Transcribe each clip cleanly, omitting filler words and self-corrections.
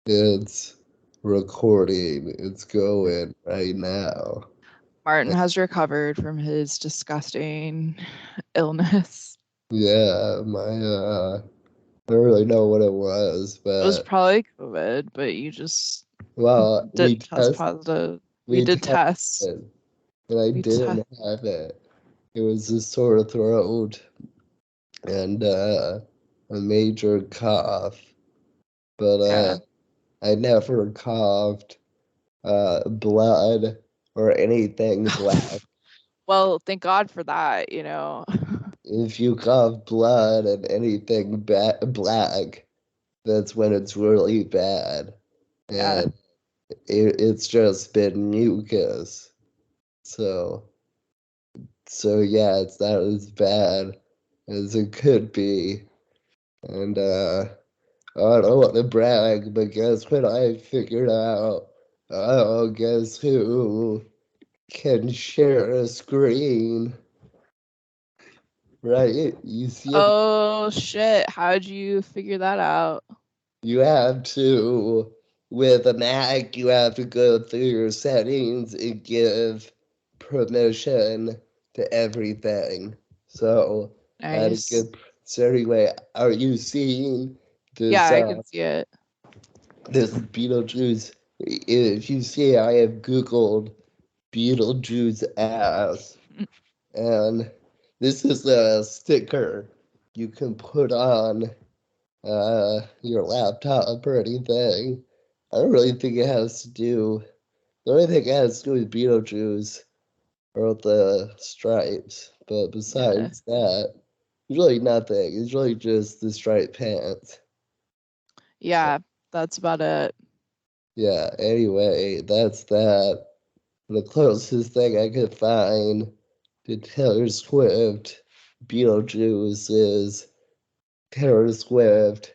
It's recording. It's going right now. Martin has recovered from his disgusting illness. Yeah, I don't really know what it was, It was but probably COVID, but you just well, didn't test positive. We we did tested tests. and I We te- didn't have it. It was a sore throat and a major cough, but yeah. I never coughed blood or anything black. Well, thank God for that. If you cough blood and anything black, that's when it's really bad. Yeah. And it's just been mucus. So, so yeah, it's not as bad as it could be. And I don't want to brag, but guess what I figured out? Oh, guess who can share a screen, right? You see it. Oh shit. How'd you figure that out? You have to, with an act, you have to go through your settings and give permission to everything. So, how to Nice. get, so anyway, are you seeing Yeah, this, I can see it. this Beetlejuice? If you see, I have Googled Beetlejuice ass, and this is a sticker you can put on your laptop or anything. I don't really think it has to do. The only thing it has to do with Beetlejuice or the stripes, but Yeah. besides that, it's really nothing. It's really just the striped pants. Yeah, that's about it. Yeah. Anyway, that's that. The closest thing I could find to Taylor Swift Beetlejuice is Taylor Swift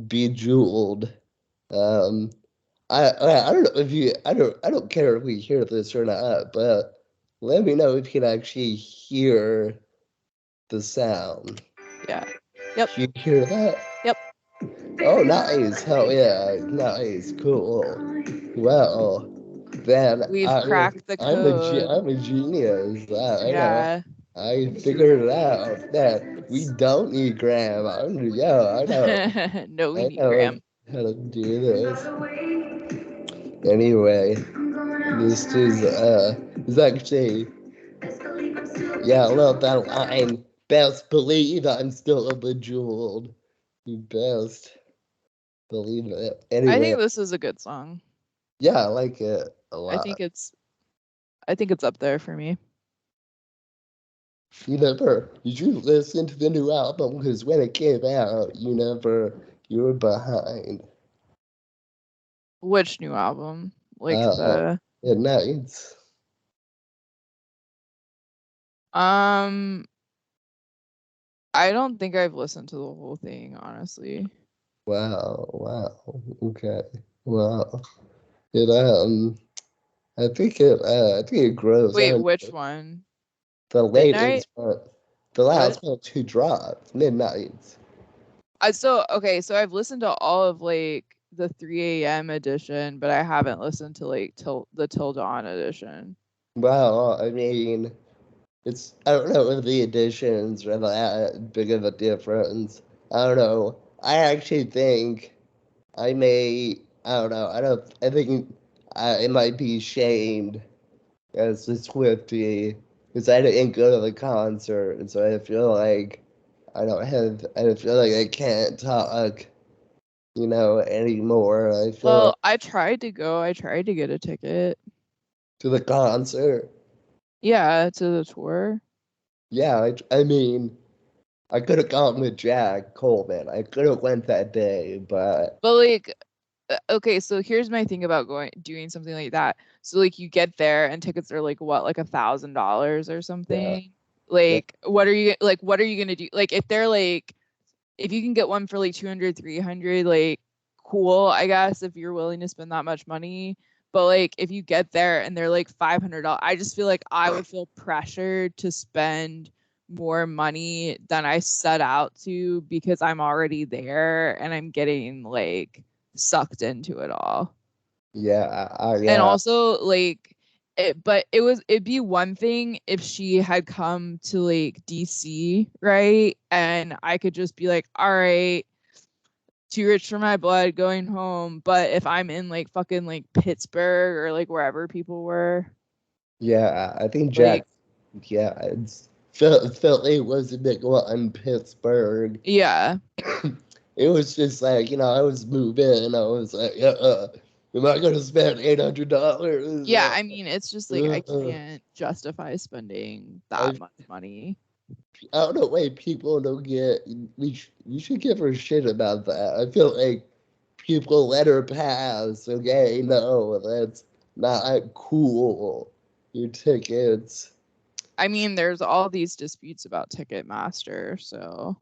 Bejeweled. Um, I don't know if you I don't care if we hear this or not, but let me know if you can actually hear the sound. Yeah. Yep. Can you hear that? Yep. Oh, nice. Hell yeah. Nice. Cool. Well, then We've cracked the code. I'm a genius. I know. Yeah. I figured it out that we don't need Graham. No, we I need know Graham. how to do this. Anyway, this is actually, yeah, I love that line. Best believe I'm still a bejeweled. You best believe it. I Anyway, think this is a good song. yeah, I like it a I lot. think it's I think it's up there for me. Did you listen to the new album? Because when it came out, you were behind. Which new album? Like Uh, the at nights. um I don't think I've listened to the whole thing, honestly. Wow, wow. Okay. Wow. It I think it grows Wait, on which one? the Midnight? latest one. The What? last one to drop, Midnights. So I've listened to all of like the 3 a.m. edition, but I haven't listened to like till dawn edition. Well, I mean, I don't know if the editions are that big of a difference. I don't know. I actually think I think it might be shamed as a Swiftie because I didn't go to the concert, and so I feel like I feel like I can't talk, anymore. I feel like Well, I tried to go. I tried to get a ticket. to the concert. Yeah, to the tour. Yeah, I mean, I could have gone with Jack Coleman. I could have went that day, but But like okay, so here's my thing about doing something like that. So like you get there and tickets are like what, like $1,000 or yeah, something. yeah, Like what are you gonna do? Like if they're like if you can get one for like 200, 300, like cool, I guess if you're willing to spend that much money. But like if you get there and they're like $500, I just feel like I would feel pressured to spend more money than I set out to because I'm already there and I'm getting like sucked into it all. Yeah, And yeah, also like it'd be one thing if she had come to like DC, right? And I could just be like, all right, too rich for my blood, going home. But if I'm in like fucking like Pittsburgh or like wherever people were, yeah. I think Jack. like, Yeah, Philly was a big one. Pittsburgh. yeah. It was just like, I was moving and I was like, am I gonna spend $800? Yeah, I mean, it's just like I Uh, can't justify spending I, that much money. I don't know why people don't get. We should give her shit about that. I feel like people let her pass. Okay, no, that's not cool. Your tickets. I mean, there's all these disputes about Ticketmaster, so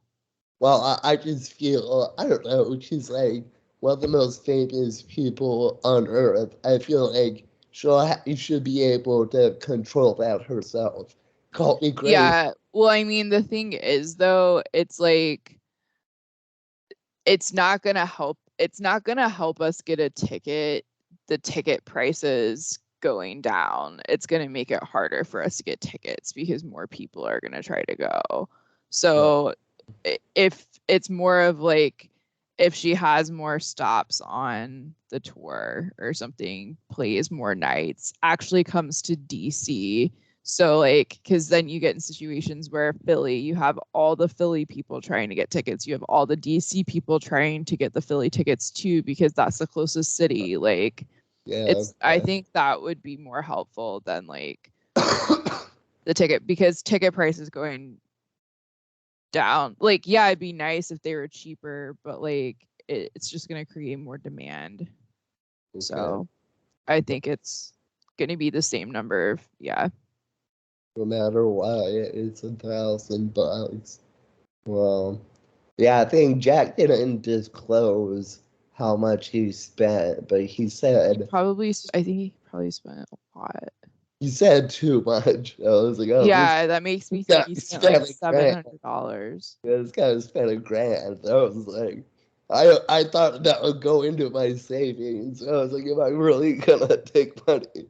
Well, I just feel, I don't know, she's like one of the most famous people on earth. I feel like she should be able to control that herself. Call me crazy. yeah. Well, I mean, the thing is though, it's like it's not gonna help us get a ticket, the ticket prices going down. It's gonna make it harder for us to get tickets because more people are gonna try to go. Yeah, So if it's more of like if she has more stops on the tour or something, plays more nights, actually comes to DC. So like, because then you get in situations where Philly, you have all the Philly people trying to get tickets. You have all the DC people trying to get the Philly tickets too, because that's the closest city. Like, yeah, I think that would be more helpful than like the ticket, because ticket prices going down. Like, yeah, it'd be nice if they were cheaper, but like it's just gonna create more demand. okay. So I think it's gonna be the same number of, yeah. No matter what, it's $1,000. Well, yeah, I think Jack didn't disclose how much he spent, but I think he probably spent a lot. he said too much. I was like, oh, this Yeah, that makes me think guy he spent like spent a seven grand. hundred dollars. Yeah, this guy spent a grand. I was like, I thought that would go into my savings. I was like, am I really gonna take money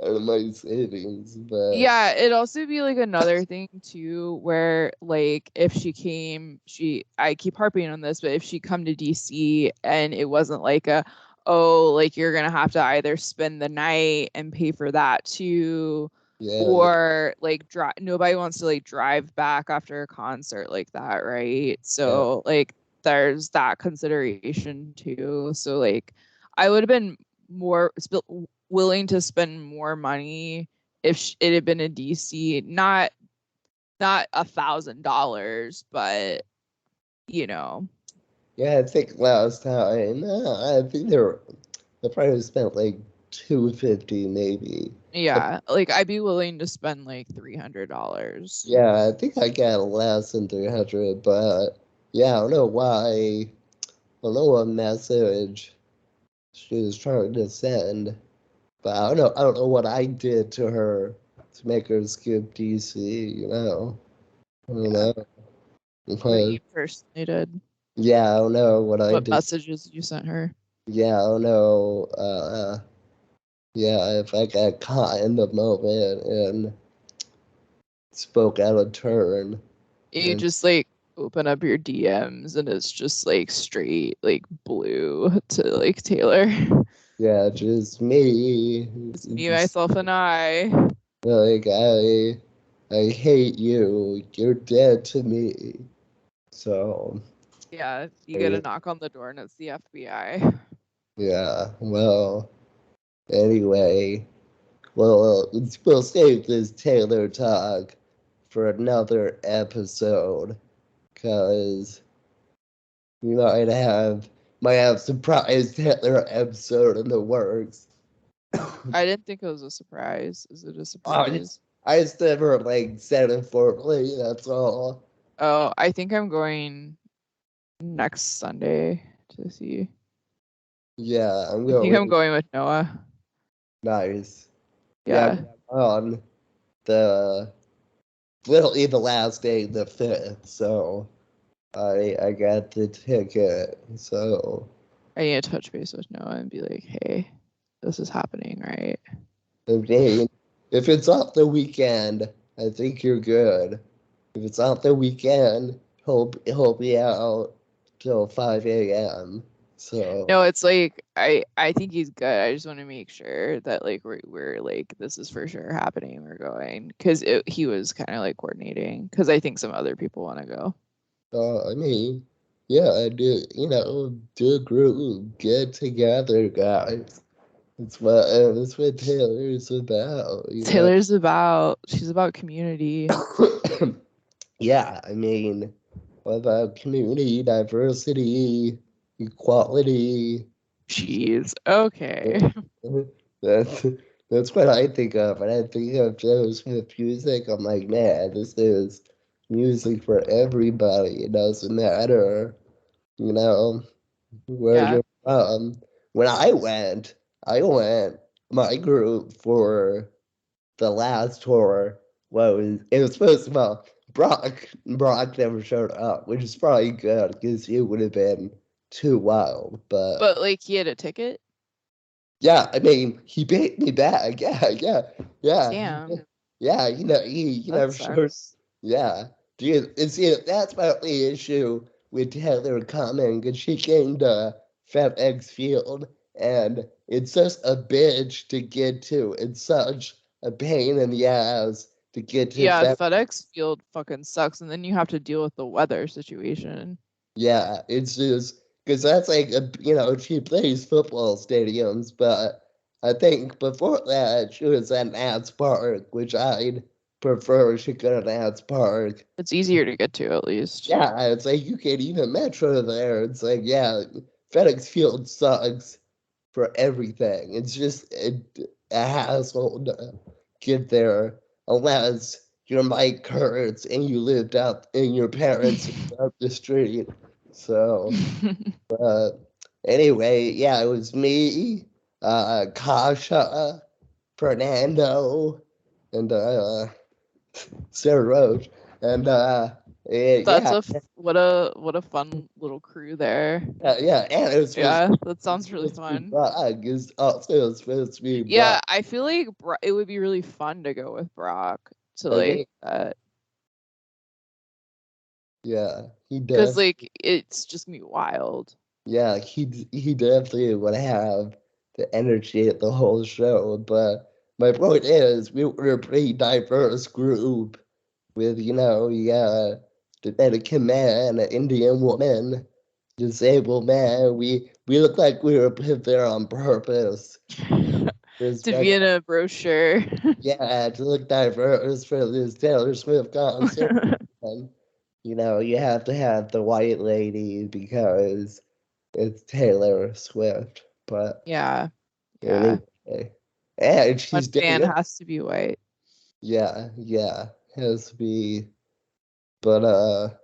out of my savings? But Yeah, it'd also be like another thing too, where like if she came, I keep harping on this, but if she come to DC and it wasn't like oh, like you're gonna have to either spend the night and pay for that too, yeah, or like nobody wants to like drive back after a concert like that, right? yeah, So like there's that consideration too. So like I would have been more willing to spend more money if it had been in DC, not $1,000, but you know, yeah. I think last time, I think they probably spent like 250 maybe. yeah, like I'd be willing to spend like $300. Yeah, I think I got less than 300, but yeah, I don't know why. I don't know what message she was trying to send. But I don't know what I did to her to make her skip DC. I don't Yeah, know. what But you personally did, yeah, I don't know what I what did. messages you sent her. Yeah, I don't know. Yeah, if I got caught in the moment and spoke out of turn. You And just like open up your DMs and it's just like straight like blue to like Taylor. yeah, just me. It's me, Just myself, and I. like I hate you. You're dead to me. So Yeah, you get a yeah, knock on the door and it's the FBI. yeah. Well, anyway. Well, we'll save this Taylor talk for another episode, cause we might have surprise Taylor episode in the works. I didn't think it was a surprise. Is it a I surprise? just never like said it formally. That's all. Oh, I think I'm going next Sunday to see. Yeah, I'm I think I'm going. going with Noah. Nice. Yeah, Yeah. I'm on the literally the last day, the 5th. So I got the ticket. So I need to touch base with Noah and be like, hey, this is happening, right? I mean, if it's off the weekend, I think you're good. If it's off the weekend, he'll be out till 5 a.m. So, No, it's like I think he's good. I just want to make sure that like we're like this is for sure happening. We're going because he was kind of like coordinating because I think some other people want to go. I mean, yeah, I do. Do a group, get together, guys. That's what Taylor's about. She's about community. Yeah, I mean, what about community, diversity, equality? Jeez. Okay. That's that's what I think of. When I think of Taylor Swift music, I'm like, man, this is music for everybody. It doesn't matter, you know, where Yeah. you're from. When I went, my group for the last tour it was supposed to, well, Brock never showed up, which is probably good because it would have been too wild. But But like he had a ticket. yeah, I mean, he paid me back. Yeah, yeah, yeah, Damn. yeah. He That never showed. sucks. Yeah, dude, that's my only issue with Taylor coming because she came to FedEx Field and it's just a bitch to get to. It's such a pain in the ass to get to Yeah, FedEx. FedEx Field fucking sucks, and then you have to deal with the weather situation. Yeah, it's just because that's like she plays football stadiums, but I think before that she was at Nats Park, which I'd prefer she go to Nats Park. It's easier to get to at least. Yeah, it's like you can't even metro there. It's like, yeah, FedEx Field sucks for everything. It's just a hassle to get there unless you're Mike Kurtz and you lived up and your parents lived up the street. So, uh, anyway, yeah, it was me, Kasha, Fernando, and Sarah Roach, and That's yeah, what a fun little crew there. yeah, and it was supposed Yeah, that sounds really to be fun. Brock. Is also supposed to be Yeah, Brock. I feel like it would be really fun to go with Brock to I mean, like yeah, he because does. like it's just gonna be wild. Yeah, he definitely would have the energy at the whole show. But my point is, we were a pretty diverse group with, yeah, Dominican man, an Indian woman, disabled man. We look like we were put there on purpose. To be in a brochure. Yeah, to look diverse for this Taylor Swift concert. And, you have to have the white lady because it's Taylor Swift. But Yeah, yeah. anyway, and One she's fan dating. has to be white. Yeah, yeah, has to be. But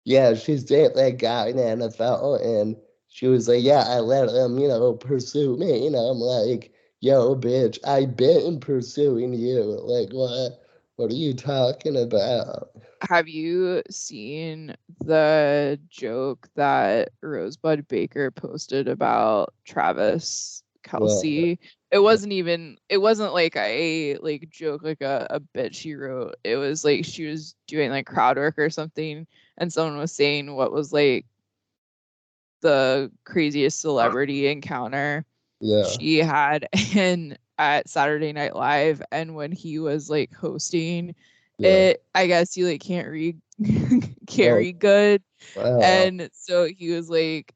yeah, she's dating that guy in the NFL, and she was like, "Yeah, I let him, pursue me." I'm like, "Yo, bitch, I've been pursuing you. Like, what are you talking about?" Have you seen the joke that Rosebud Baker posted about Travis Well, Kelsey? It wasn't like a like joke, like a bit she wrote. It was like she was doing like crowd work or something, and someone was saying what was like the craziest celebrity encounter yeah, she had in at Saturday Night Live, and when he was like hosting yeah. it, I guess he like can't read can't Oh, read good, wow. and so he was like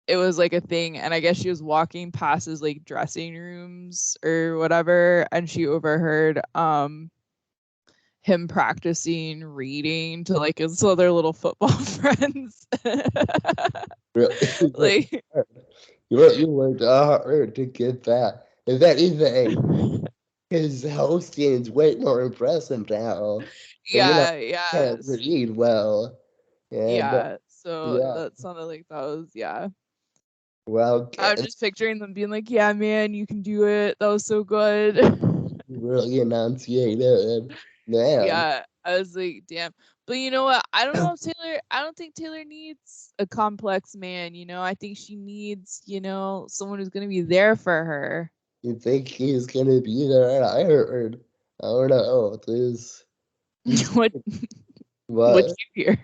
it was like a thing, and I guess she was walking past his like dressing rooms or whatever, and she overheard him practicing reading to like his other little football friends. Really, Like you worked hard to get that. If anything, his hosting is way more impressive now. But yeah, can't yes. read well. And Yeah, so yeah, that sounded like that was yeah. well, I was just picturing them being like, "Yeah, man, you can do it. That was so good." really enunciated. Man, Yeah, I was like, "Damn." But you know what? I don't know if Taylor. I don't think Taylor needs a complex man. I think she needs, someone who's gonna be there for her. You think he's gonna be there? I heard. I don't know. This what? What what? you hear?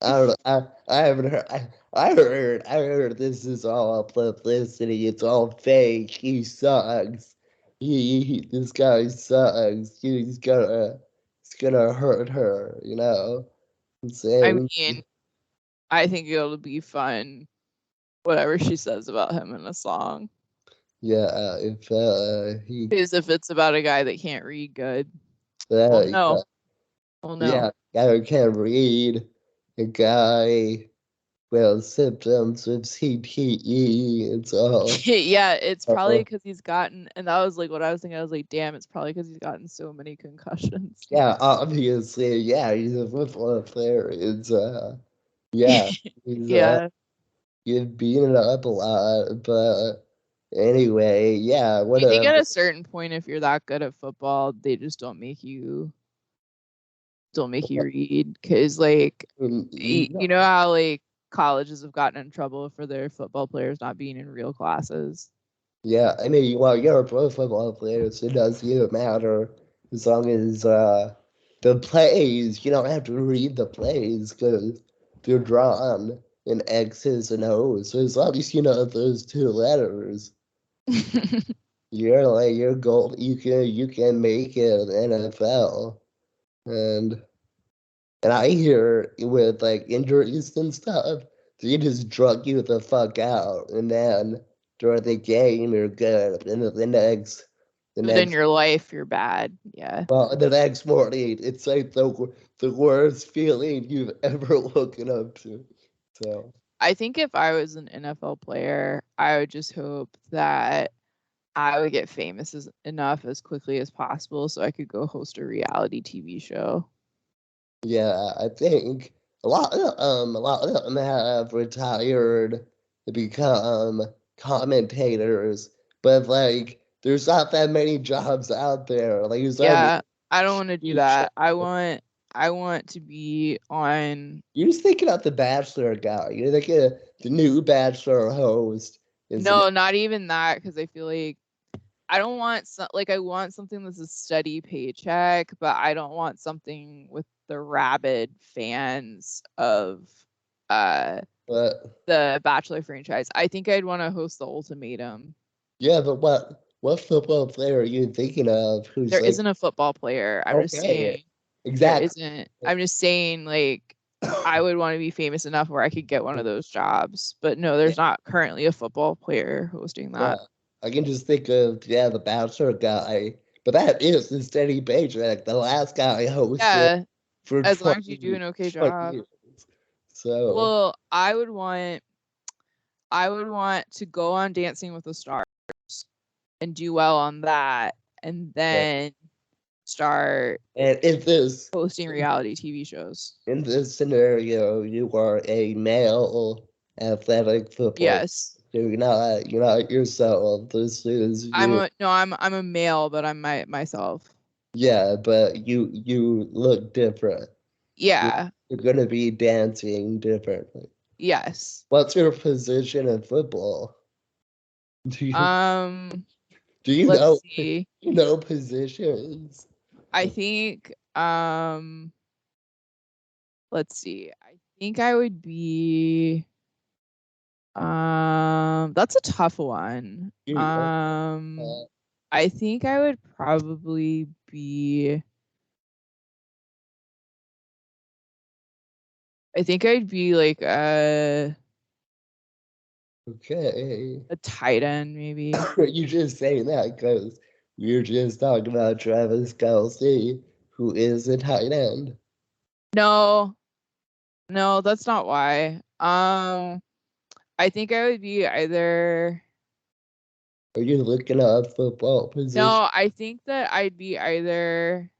I don't know. I haven't heard. I heard this is all publicity. It's all fake. He sucks. This guy sucks. He's gonna hurt her. I'm I saying. mean, I think it'll be fun. Whatever she says about him in a song. Yeah. If he. Because if it's about a guy that can't read good, well, Yeah. no, well, no. Yeah. Guy who can't read. A guy. Well, symptoms of CTE. It's all. Yeah, it's probably because he's gotten, and that was like what I was thinking. I was like, damn, it's probably because he's gotten so many concussions. Yeah, obviously, yeah, he's a football player. Yeah, he's Yeah. he's beaten up a lot, but anyway, yeah, I think at whatever. a certain point, if you're that good at football, they just don't make you read because like you know how like colleges have gotten in trouble for their football players not being in real classes. Yeah, I mean, well, you're a pro football player, so it doesn't even matter as long as the plays, you don't have to read the plays because they're drawn in X's and O's. So as long as you know those two letters, your goal, you can make it in the NFL. And and I hear with like injuries and stuff, they just drug you the fuck out, and then during the game you're good, and then the Within next, your life, you're bad. Yeah. well, the next morning it's like the worst feeling you've ever woken up to. So I think if I was an NFL player, I would just hope that I would get famous enough as quickly as possible so I could go host a reality TV show. yeah, I think a lot of them have retired to become commentators, but like there's not that many jobs out there. Like there's not many Yeah, I don't want to do TV shows. that. I want to be on. You're just thinking of the Bachelor guy. You're thinking of the new Bachelor host is an No, not even that because I feel like I don't want I want something that's a steady paycheck, but I don't want something with the rabid fans of uh but the Bachelor franchise. I think I'd want to host the Ultimatum. yeah, but what football player are you thinking of who's There like isn't a football player. I'm just okay, saying there exactly. isn't. I'm just saying like I would want to be famous enough where I could get one of those jobs. But no, there's not currently a football player hosting Yeah, that. I can just think of the Bachelor guy, but that is the steady paycheck. The last guy hosted Yeah, for as long as you do 20, an okay 20 job. years. So Well, I would want to go on Dancing with the Stars and do well on that and yeah. then start And hosting reality TV shows. in this scenario, you are a male athletic football. Yes. You're not yourself. This is you. I'm a male, but I'm myself. Yeah, but you look different. You're, Yeah. you're gonna be dancing differently. Yes. What's your position in football? Do you Um do you let's know see. positions? I think let's see. I think I would be that's a tough one. You, I think I would probably be I think I'd be like okay. a tight end maybe. You just saying that because we're just talking about Travis Kelce, who is a tight end. No, no, that's not why. I think I would be either Are you looking up football position? no, I think that I'd be either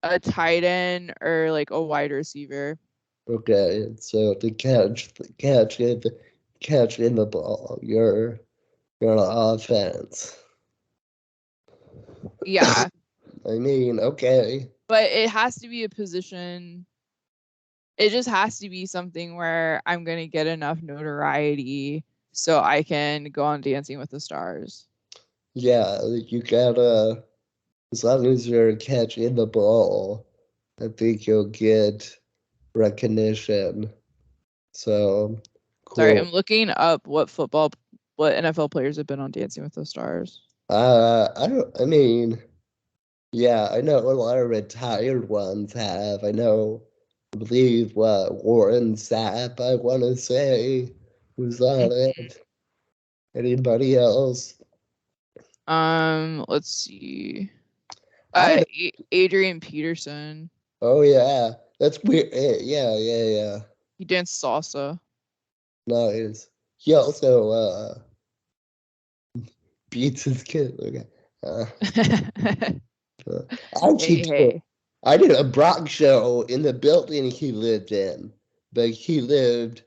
a tight end or like a wide receiver. Okay, so to catch in the ball, you're on offense. Yeah. I mean, okay. But it has to be a position. It just has to be something where I'm going to get enough notoriety so I can go on Dancing with the Stars. Yeah, like you gotta, as long as you're catching the ball, I think you'll get recognition. So Sorry, cool. I'm looking up what NFL players have been on Dancing with the Stars. I don't, I mean, yeah, I know a lot of retired ones have. I believe what Warren Sapp, I want to say, who's on Mhm. it. Anybody else? Let's see. I don't, Adrian Peterson. oh yeah, that's weird. Yeah, yeah, yeah. He danced salsa. Nice. He also beats his kid. Okay. Uh, uh, I keep Hey, hey. I did a Brock show in the building he lived in, but he lived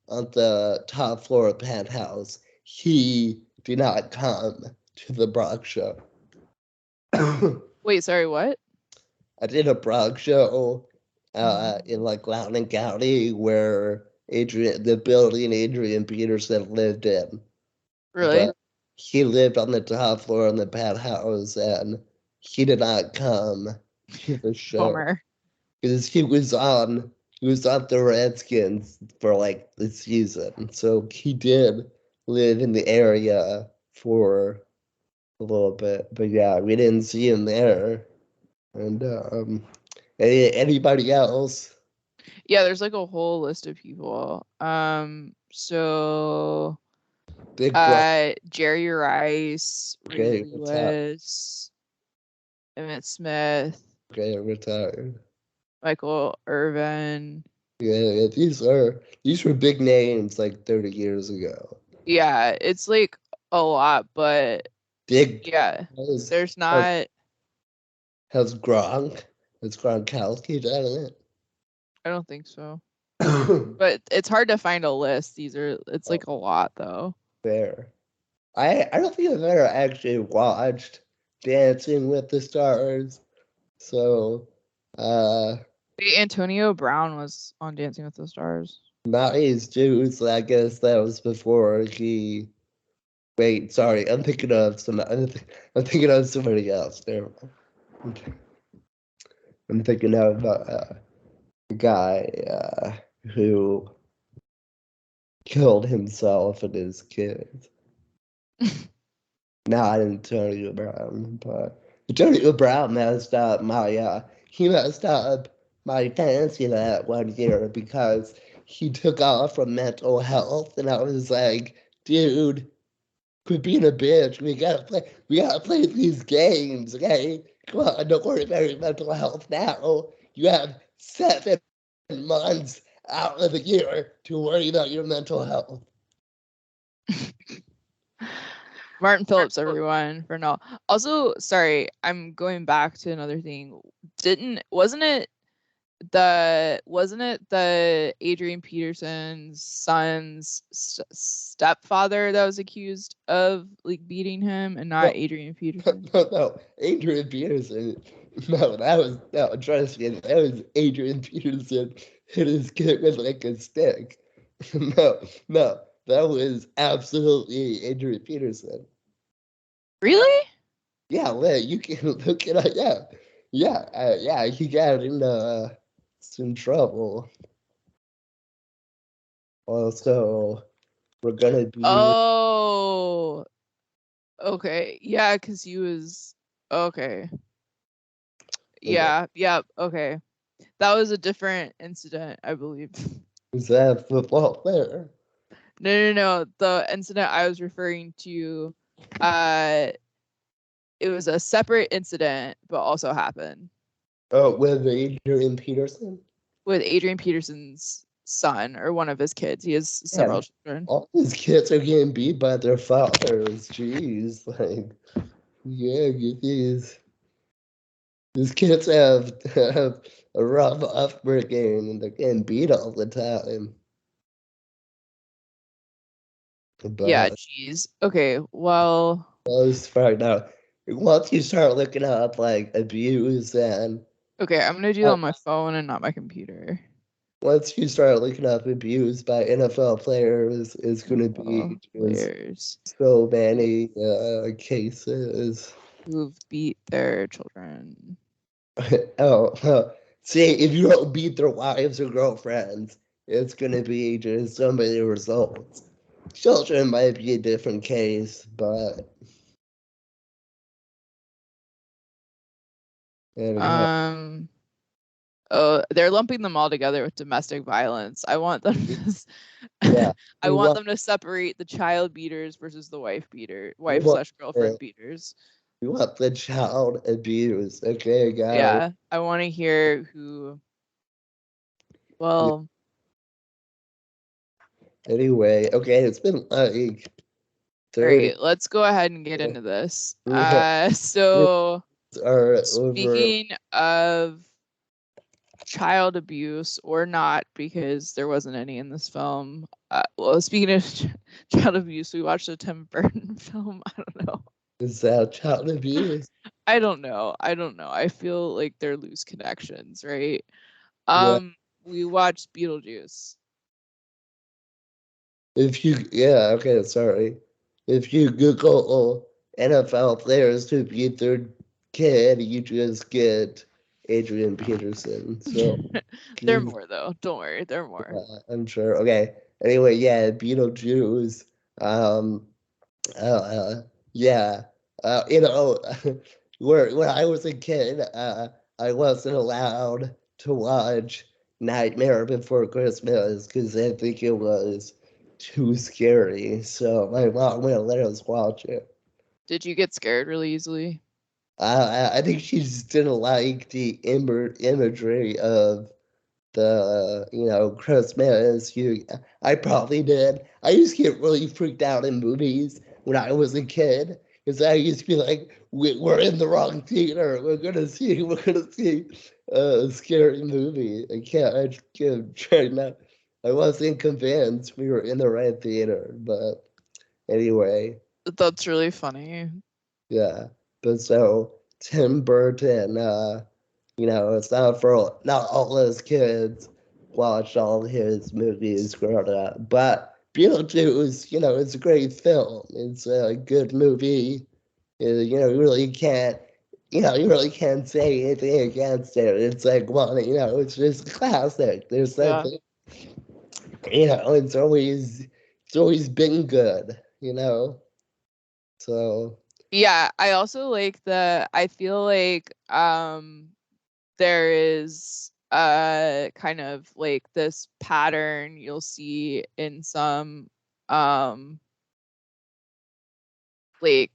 on the top floor of penthouse. He did not come to the Brock show. I Wait, sorry, what? did a Brock show in Mhm. like Loudoun County where the building Adrian Peterson lived in, Really? but he lived on the top floor in the penthouse and he did not come to the show. Bummer. Because he was on the Redskins for like the season. So he did live in the area for a little bit. But yeah, we didn't see him there. And anybody else? Yeah, there's like a whole list of people. So Big Brock Jerry Rice, Ray okay, retired. Lewis, Emmett Smith, Okay, retired. Michael Irvin. Yeah, yeah, these were big names like 30 years ago. Yeah, it's like a lot, but Big yeah, has there's has, not. has Gronk. Has Gronkowski done I don't think so. it? But it's hard to find a list. It's Oh, like a lot though. fair. I don't think I've ever actually watched Dancing with the Stars. So uh Wait, Antonio Brown was on Dancing with the Stars. Maddie's Juice, I guess that was before he wait, sorry, I'm thinking of somebody else. There. I'm thinking of a guy who killed himself and his kids. Not Antonio Brown, but Antonio Brown he messed up my fantasy that 1 year because he took off from mental health, and I was like, dude, quit being a bitch. We gotta play these games, okay? Come on, don't worry about your mental health now. You have 7 months out of the year to worry about your mental health. Martin Phillips, everyone, for now. Also, sorry, I'm going back to another thing. Didn't wasn't it the Adrian Peterson's son's stepfather that was accused of like beating him and not No, Adrian Peterson? no, Adrian Peterson. No, no, trust me, that was Adrian Peterson hit his kid with like a stick. No, no, that was absolutely Adrian Peterson. Really? Yeah, well, you can look it up. Yeah, yeah, yeah, he got in some trouble. Also, we're gonna be Oh, okay. Yeah, because he was okay. Yeah, okay. That was a different incident, I believe. is that football player? No. The incident I was referring to, uh, it was a separate incident, but also happened Oh, with Adrian Peterson? with Adrian Peterson's son or one of his kids. He has several Man, children. all these kids are getting beat by their fathers. Jeez, like, yeah, these kids have a rough upbringing and they're getting beat all the time. Yeah, But geez. Okay, well, most right now, once you start looking up like abuse and Okay, I'm gonna do it Uh, on my phone and not my computer. Once you start looking up abuse by NFL players, it's going to be NFL just players so many cases. who've beat their children. Oh, see, if you don't beat their wives or girlfriends, it's going to be just so many results. Children might be a different case, but anyhow, Um, oh, they're lumping them all together with domestic violence. I want them yeah, to, I we want want, them to separate the child beaters versus the we wife want, slash girlfriend uh, beaters. we want the child abuse. Okay, got it. Yeah, I want to hear who. Well, Anyway, okay, it's been like all 30. right, let's go ahead and get into this. We have So are over. speaking of child abuse or not, because there wasn't any in this film. Well, speaking of child abuse, we watched a Tim Burton film. I don't know. Is that child abuse? I don't know. I don't know. I feel like they're loose connections, right? Yeah. We watched Beetlejuice. If you, yeah, okay, sorry. If you Google NFL players to beat their kid, you just get Adrian Peterson. So There are more though. Don't worry, there are more. I'm sure. Okay. Anyway, yeah, Beetlejuice. Um, Uh, yeah. when I was a kid, I wasn't allowed to watch Nightmare Before Christmas because I think it was too scary. So my mom wouldn't let us watch it. Did you get scared really easily? I think she just didn't like the imagery of the Christmas. I probably did. I used to get really freaked out in movies when I was a kid because I used to be like, we're in the wrong theater. We're gonna see a scary movie. I just kept trying not. I wasn't convinced we were in the right theater, but anyway, That's really funny. yeah. But so Tim Burton, it's not all his kids watched all his movies growing up. But Beetlejuice, it's a great film. It's a good movie. You really can't say anything against it. It's like it's just a classic. There's Yeah. something, it's always been good. So Yeah, I also like I feel like there is kind of like this pattern you'll see in some um like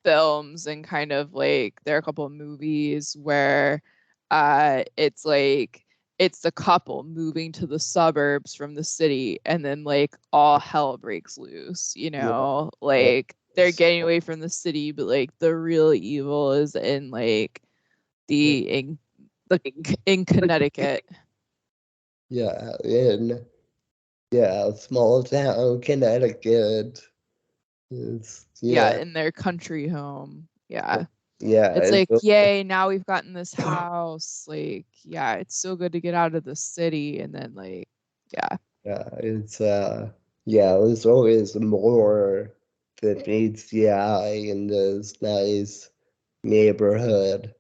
films, and kind of like there are a couple of movies where it's like it's the couple moving to the suburbs from the city, and then like all hell breaks loose, yeah, like they're it's- getting away from the city, but like the real evil is in like yeah, the in Connecticut. yeah, small town Connecticut. Yeah, Yeah, in their country home. Yeah. yeah, It's like, yay, now we've gotten this house. Like, yeah, it's so good to get out of the city. And then like, yeah. yeah, there's always more that meets the eye in this nice neighborhood.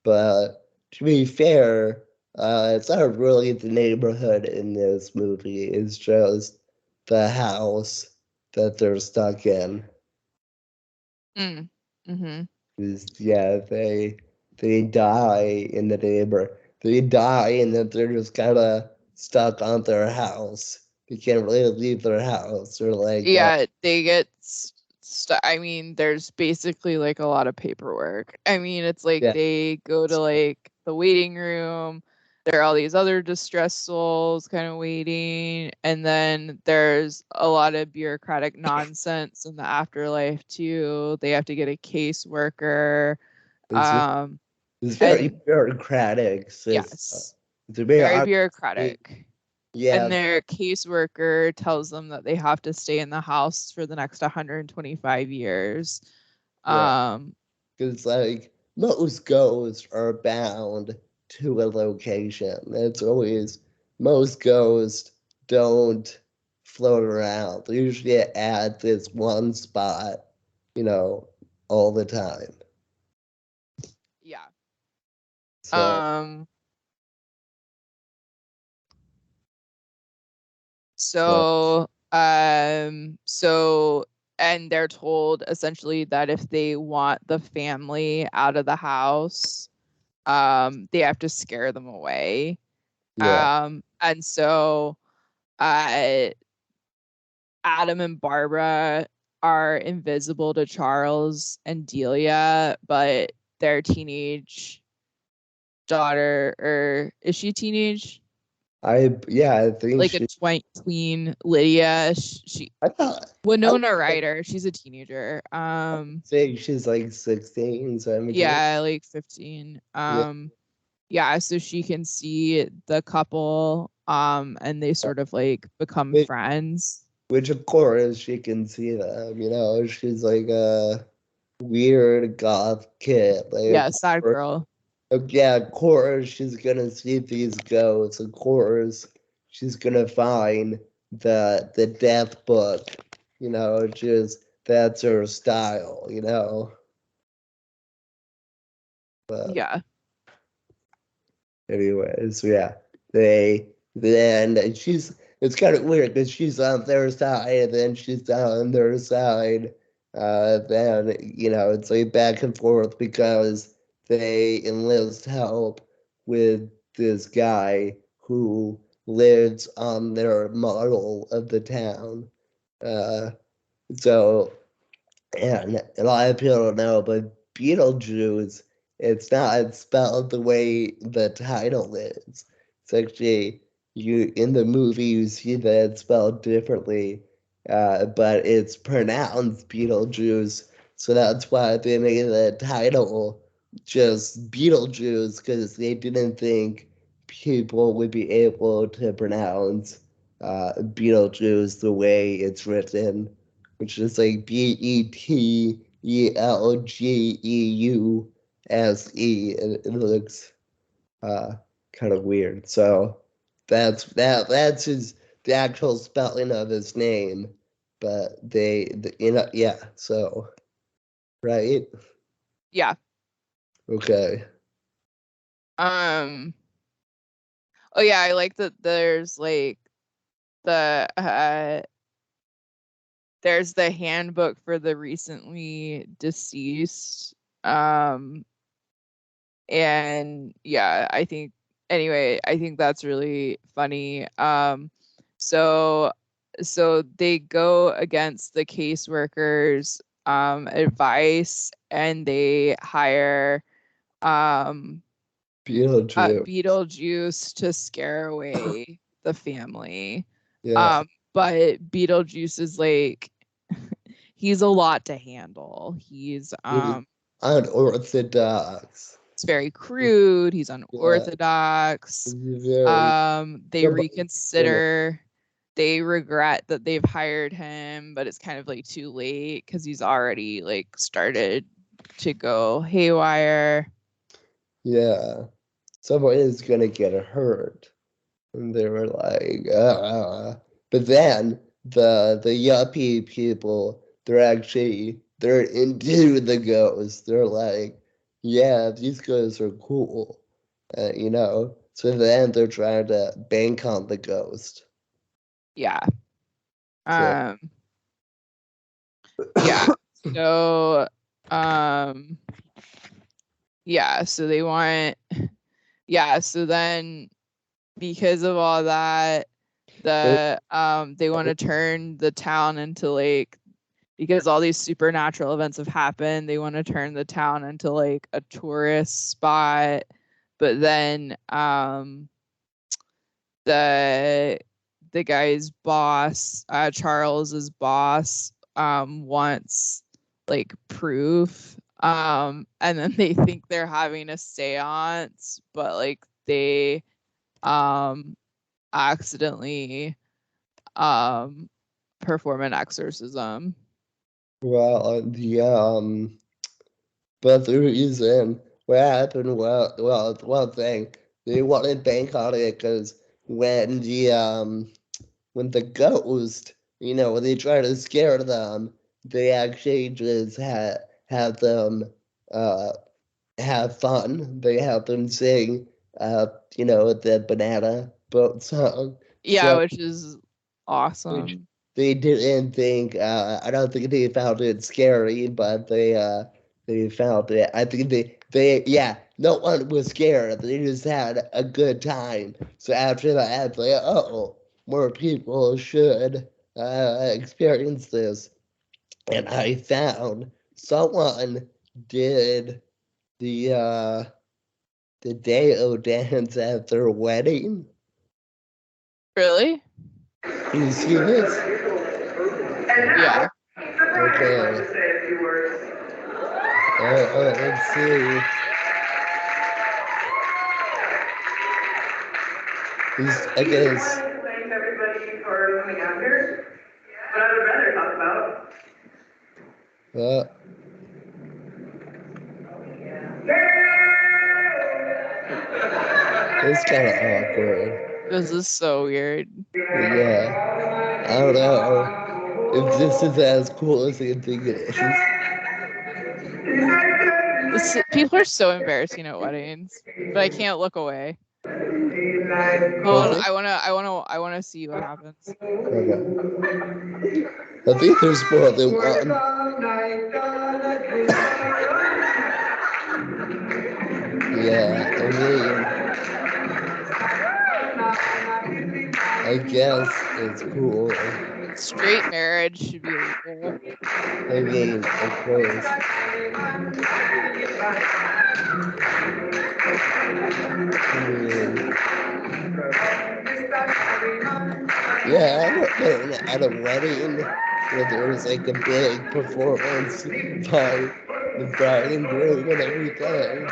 But to be fair, it's not really the neighborhood in this movie. It's just the house that they're stuck in. Mm. Mm-hmm. Yeah, they die in the neighbor. They die and then they're just kind of stuck on their house. They can't really leave their house. They're like, Yeah, they get I mean, there's basically like a lot of paperwork. I mean, it's like yeah, they go to like the waiting room. There are all these other distressed souls kind of waiting. And then there's a lot of bureaucratic nonsense in the afterlife too. They have to get a caseworker. it's Um, it's very and bureaucratic system. yes, It's a very very bureaucratic. And yeah, their caseworker tells them that they have to stay in the house for the next 125 years. yeah. Um, Because like most ghosts are bound to a location. That's always, most ghosts don't float around. They're usually at this one spot, you know, all the time. Yeah. So Um yeah, so and they're told essentially that if they want the family out of the house, they have to scare them away. yeah. And so uh Adam and Barbara are invisible to Charles and Delia, but their teenage daughter, or is she teenage? I think Like a she. tween Lydia. She I thought I Winona Ryder. She's a teenager. say she's like 16, 17. Yeah, like 15. Yeah. Yeah, so she can see the couple, and they sort of like become Which, friends. which of course she can see them. She's like a weird goth kid. Like, Yeah, sad girl. yeah, of course she's gonna see these ghosts. Of course she's gonna find the death book. Just that's her style. But Yeah. anyways, yeah, then she's it's kind of weird because she's on their side and then she's on their side. Then it's like back and forth because they enlist help with this guy who lives on their model of the town. Uh, so and a lot of people don't know, but Beetlejuice, it's not spelled the way the title is. It's actually, you in the movie you see that it's spelled differently, but it's pronounced Beetlejuice. So that's why they made the title just Beetlejuice, because they didn't think people would be able to pronounce Beetlejuice the way it's written, which is like Betelgeuse. It looks uh, kind of weird. So that's the actual spelling of his name. But yeah. So right, Yeah. okay, Um oh yeah, I like that there's like the there's the handbook for the recently deceased. Um and yeah, I think that's really funny. So so they go against the caseworkers advice, and they hire um Beetlejuice. Beetlejuice to scare away the family. Yeah, Um, but Beetlejuice is like he's a lot to handle. he's unorthodox. He's very crude, he's Yeah, unorthodox. he's very. They Nobody's gonna. reconsider, they regret that they've hired him, but it's kind of like too late because he's already like started to go haywire. Yeah, somebody's gonna get hurt. And they were like, but then the yuppie people, they're into the ghosts. They're like, yeah, these ghosts are cool, So then they're trying to bank on the ghost. Yeah. So Um, yeah. So, um, yeah, so they want, yeah, so then because of all that, they're, they want to turn the town into like, because all these supernatural events have happened, they want to turn the town into like a tourist spot. But then the guy's boss, Charles's boss, wants like proof. And then they think they're having a seance, but like they um accidentally um perform an exorcism. well, But the reason what happened, well, it's one thing. They wanted bank on it because when the ghost, when they try to scare them, they actually just have them uh have fun. They have them sing the banana boat song. Yeah, So which is they, awesome. they didn't think I don't think they found it scary, but they found it. I think they yeah, no one was scared. They just had a good time. So after that, they oh, more people should experience this. And I found someone did the uh the Deo dance at their wedding. Really? You see this? Yeah. Okay. Let's see. I guess. Thank everybody for coming out here. What I would rather talk about. Uh, it's kind of awkward. This is so weird. Yeah. I don't know if this is as cool as you think it is. People are so embarrassing at weddings, but I can't look away. Hold on, Okay. I wanna see what happens. Okay. I think there's more than one. Yeah, I guess it's cool. Straight marriage should be illegal. Of course. Yeah, I've been at a wedding where there was like a big performance by the bride and groom and everything.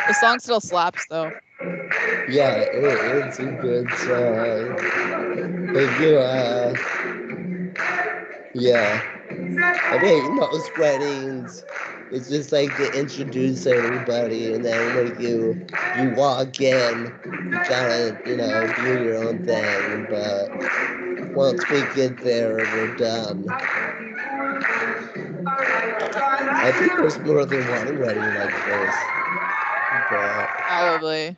The song still slaps though. Yeah, it's a good song. But yeah. I mean, most weddings, it's just like to introduce everybody, and then when you walk in, you kind of do your own thing. But once we get there, we're done. I think there's more than one wedding like this. But Probably.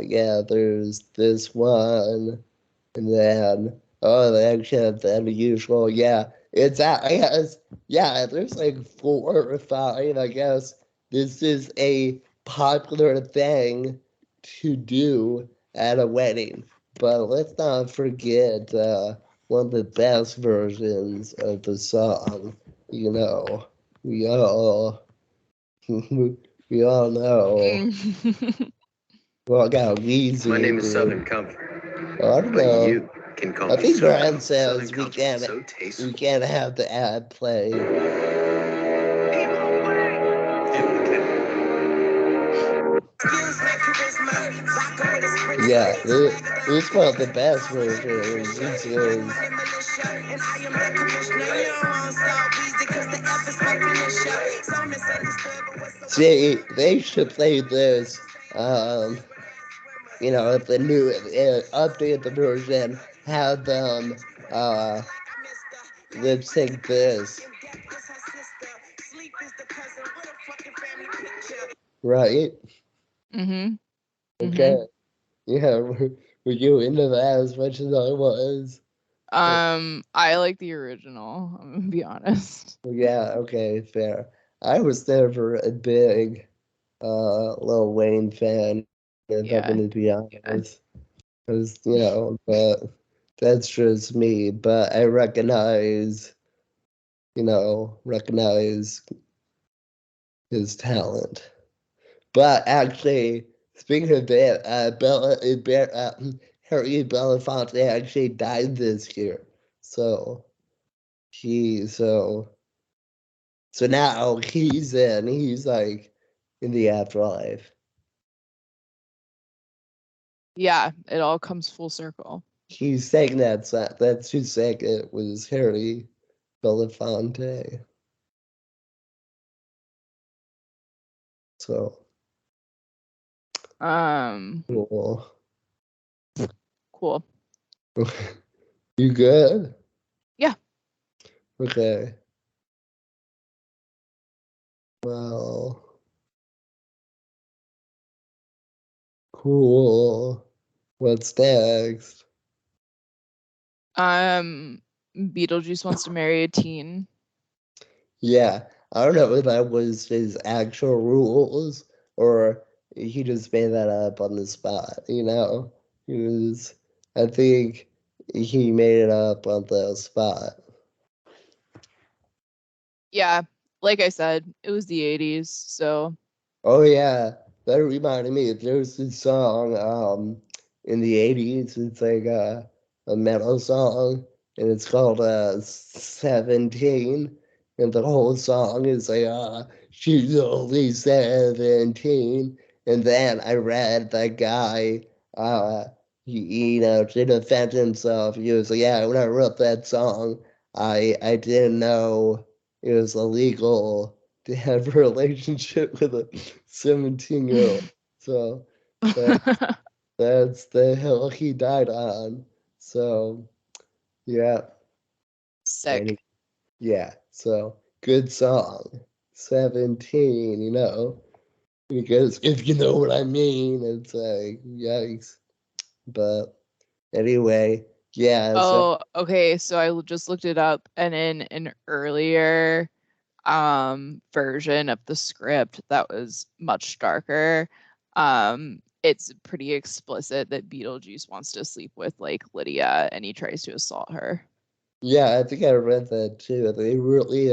yeah, there's this one, and then they actually have the unusual. Yeah, I guess yeah. There's like 4 or 5. I guess this is a popular thing to do at a wedding. But let's not forget one of the best versions of the song. You know, we all we all know. Well, I got Weezy. My name is Southern Comfort, I don't but know. you can call I me think Southern. Brian says Southern Comfort is so tasteful. we can't have the ad play. Yeah, this is one of the best versions. This is. See, they should play this. If the new update the version, have them lip sync this. Right? Mhm. Okay. Mhm. Yeah, were you into that as much as I was? I like the original. I'm gonna be honest. Yeah, okay, fair. I was never a big Lil Wayne fan, if I'm Yeah. gonna be honest. Because, but that's just me. But I recognize his talent. But actually, speaking of that, Harry Belafonte actually died this year. So he so so now he's like in the afterlife. Yeah, it all comes full circle. he sang that song. That's who sang it, was Harry Belafonte. So Um, cool. cool. You good? Yeah. Okay. Well, cool. What's next? Beetlejuice wants to marry a teen. Yeah, I don't know if that was his actual rules or he just made that up on the spot, you know? He was, I think he made it up on the spot. Yeah, like I said, it was the 80s, so Oh yeah, that reminded me. There's this song in the 80s. It's like a metal song, and it's called 17. And the whole song is like she's only 17. And then I read that guy uh to defend himself, he was like, yeah, when I wrote that song, I didn't know it was illegal to have a relationship with a 17-year-old. So that that's the hill he died on. So yeah, sick. and yeah, so good song. 17, because if you know what I mean, it's like yikes. But anyway, yeah, so Oh, okay, so I just looked it up, and in an earlier version of the script that was much darker, it's pretty explicit that Beetlejuice wants to sleep with like Lydia and he tries to assault her. yeah, I think I read that too. They really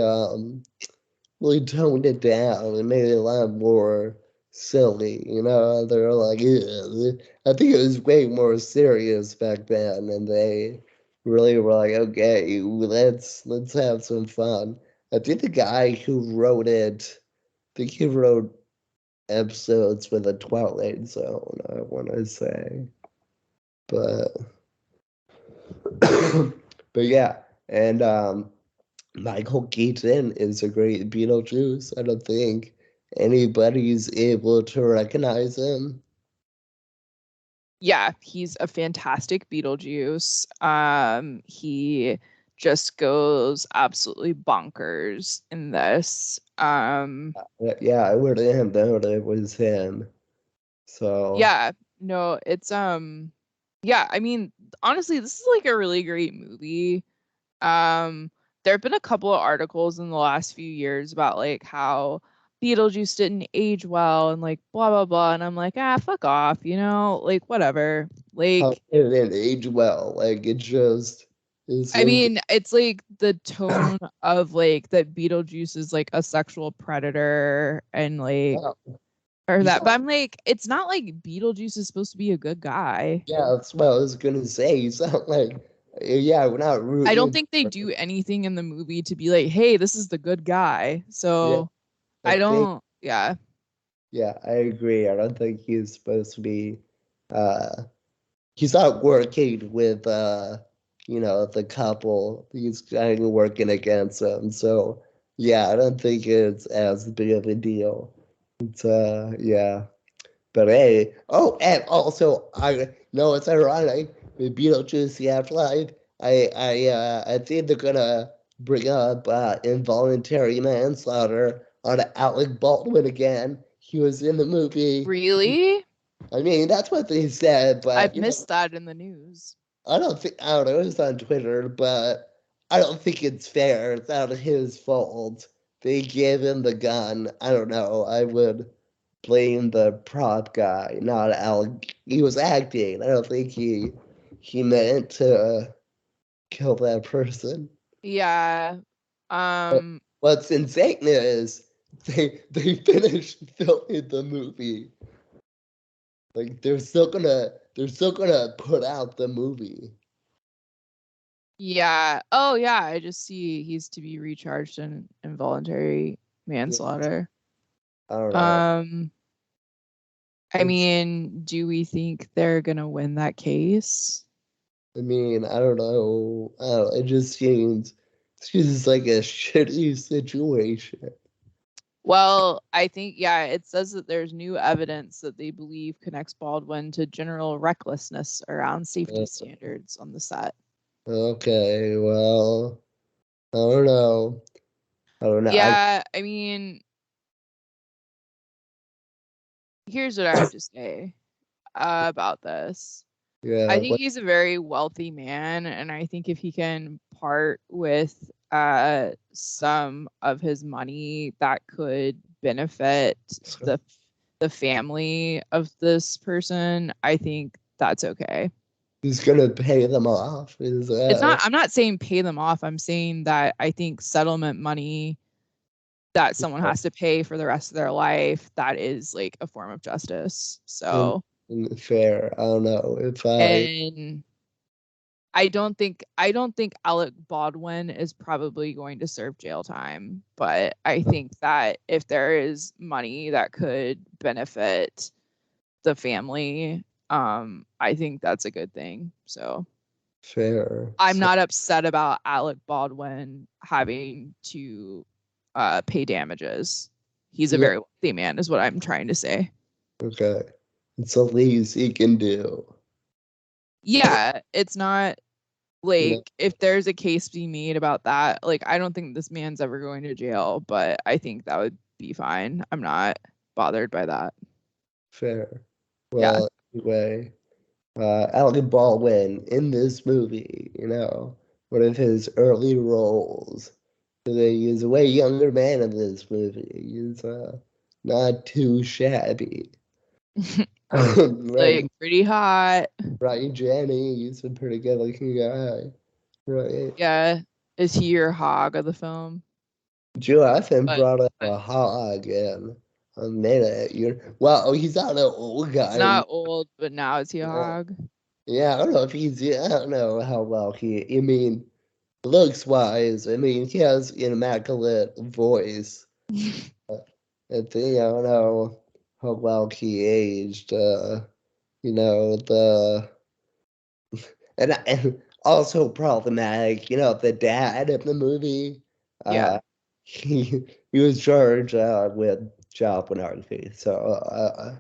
toned it down and made it a lot more silly. They're like, "Ugh." I think it was way more serious back then, and they really were like, okay, let's have some fun. I think the guy who wrote it, I think he wrote episodes for the Twilight Zone, I want to say, but but yeah, and Michael Keaton is a great Beetlejuice. I don't think anybody's able to recognize him. Yeah, he's a fantastic Beetlejuice. He just goes absolutely bonkers in this. Yeah, I would have known it was him. So, Yeah, no, it's yeah, I mean, honestly, this is like a really great movie. Um, there have been a couple of articles in the last few years about like how Beetlejuice didn't age well and like blah blah blah, and I'm like, fuck off, like whatever. how Like, did it age well? Like, it just is I like, mean, it's like the tone of like that Beetlejuice is like a sexual predator and like wow. or He's that, but not, I'm like, it's not like Beetlejuice is supposed to be a good guy. yeah, that's what I was gonna say. He's not like, yeah, we're not I don't rooting think they for, do anything in the movie to be like, hey, this is the good guy. yeah, So I I think, don't, yeah. yeah, I agree. I don't think he's supposed to be, uh, he's not working with the couple. He's kind of working against them. So yeah, I don't think it's as big of a deal. It's yeah. But hey, oh, and also I know it's ironic with Beetlejuice the Afterlife. I think they're gonna bring up involuntary manslaughter on Alec Baldwin again. He was in the movie. Really? I mean, that's what they said, I've but missed that in the news. I don't know, it was on Twitter, but I don't think it's fair. It's not his fault. They gave him the gun. I don't know. I would blame the prop guy, not Alec. He was acting. I don't think he meant to kill that person. Yeah. But Um, what's insane is they finished filming the movie. Like they're still gonna put out the movie. yeah. Oh, yeah. I just see he's to be recharged in involuntary Yeah, manslaughter. I don't know. Um, I It's mean, do we think they're gonna win that case? I mean, I don't know. It just seems like a shitty situation. Well, I think, yeah, it says that there's new evidence that they believe connects Baldwin to general recklessness around safety standards on the set. Okay, well, I don't know. I don't know. Yeah, I mean, here's what I have to say about this. I think he's a very wealthy man, and I think if he can part with some of his money, that could benefit the family of this person, I think that's okay. He's gonna pay them off. It's not, I'm not saying pay them off. I'm saying that I think settlement money that someone has to pay for the rest of their life, that is like a form of justice. So fair. I don't know if and I don't think Alec Baldwin is probably going to serve jail time, but I think that if there is money that could benefit the family, I think that's a good thing. So fair. I'm not upset about Alec Baldwin having to pay damages. He's a very wealthy man, is what I'm trying to say. Okay. It's the least he can do. Yeah, it's not Yeah. like if there's a case being made about that, like I don't think this man's ever going to jail, but I think that would be fine. I'm not bothered by that. Fair. Yeah. Well, anyway, Alec Baldwin in this movie, one of his early roles. He is a way younger man in this movie. He's not too shabby. Like Right, pretty hot. right, Jenny. He's a pretty good looking guy. Right. Yeah. Is he your hog of the film? Joe, I haven't But brought up a hog in a minute. Well, he's not an old he's guy. not old, but now is he a hog? Yeah, I don't know if I don't know how well I mean, looks wise, I mean, he has an immaculate voice. I think, I don't know how well he aged, the, and also problematic, the dad of the movie, Yeah. he was charged, with child pornography, so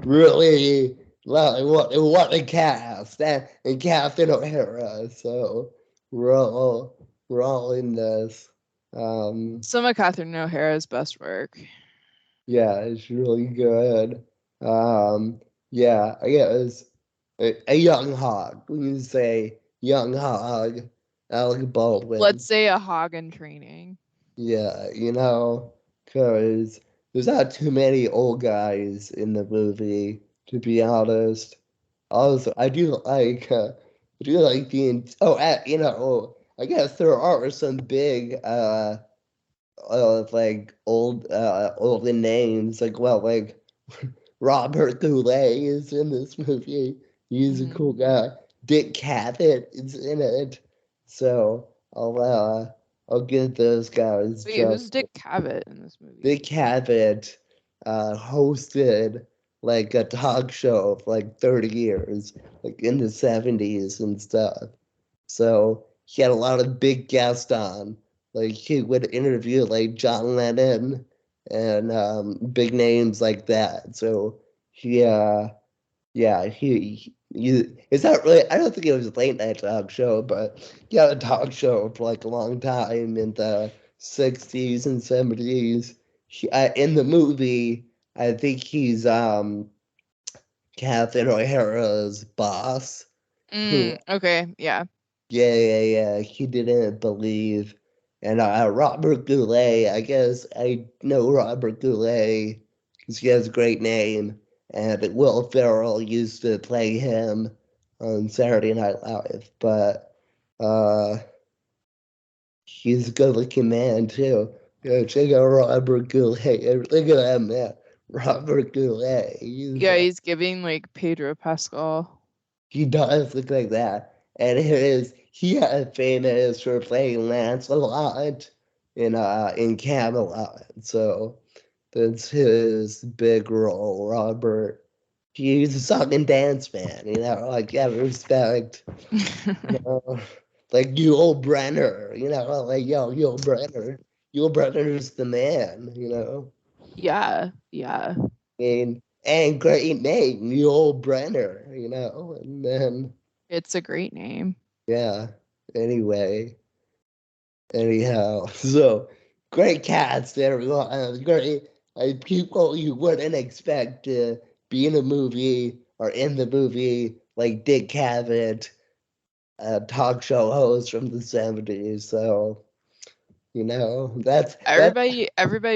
really, well, what a cast and Captain O'Hara. So we're all in this. Some of Catherine O'Hara's best work. Yeah, it's really good. Yeah, I guess a young hog. When you say young hog, Alec Baldwin. Let's say a hog in training. Yeah, because there's not too many old guys in the movie, to be honest. Also, I do like I guess there are some big, like olden names, like Robert Goulet is in this movie. He's a cool guy. Dick Cavett is in it, so I'll give those guys Wait, just. who's Dick Cavett in this movie? Dick Cavett hosted like a talk show for like 30 years, like in the 70s and stuff. So he had a lot of big guests on. Like he would interview like John Lennon and big names like that. So he yeah, it's not really, I don't think it was a late night talk show, but he had a talk show for like a long time in the 60s and 70s. In the movie, I think he's Catherine O'Hara's boss. Okay, yeah. Yeah. He didn't believe. And Robert Goulet, I guess I know Robert Goulet because he has a great name. And Will Ferrell used to play him on Saturday Night Live. But uh, he's a good looking man, too. Check out Robert Goulet. Look at that man. Robert Goulet. He's giving like Pedro Pascal. He does look like that. And he had famous for playing Lancelot in Camelot. So that's his big role, Robert he's a song and dance man, you know, like, yeah, respect, you know, like Yul Brenner, you know, like, yo, Yul Brenner's the man, you know, Yeah. and great name, Yul Brenner, you know, and then, It's a great name. yeah, anyway, anyhow, so great cast, everyone, great, like, people you wouldn't expect to be in a movie or in the movie, like Dick Cavett, a talk show host from the 70s. So, you know, Everybody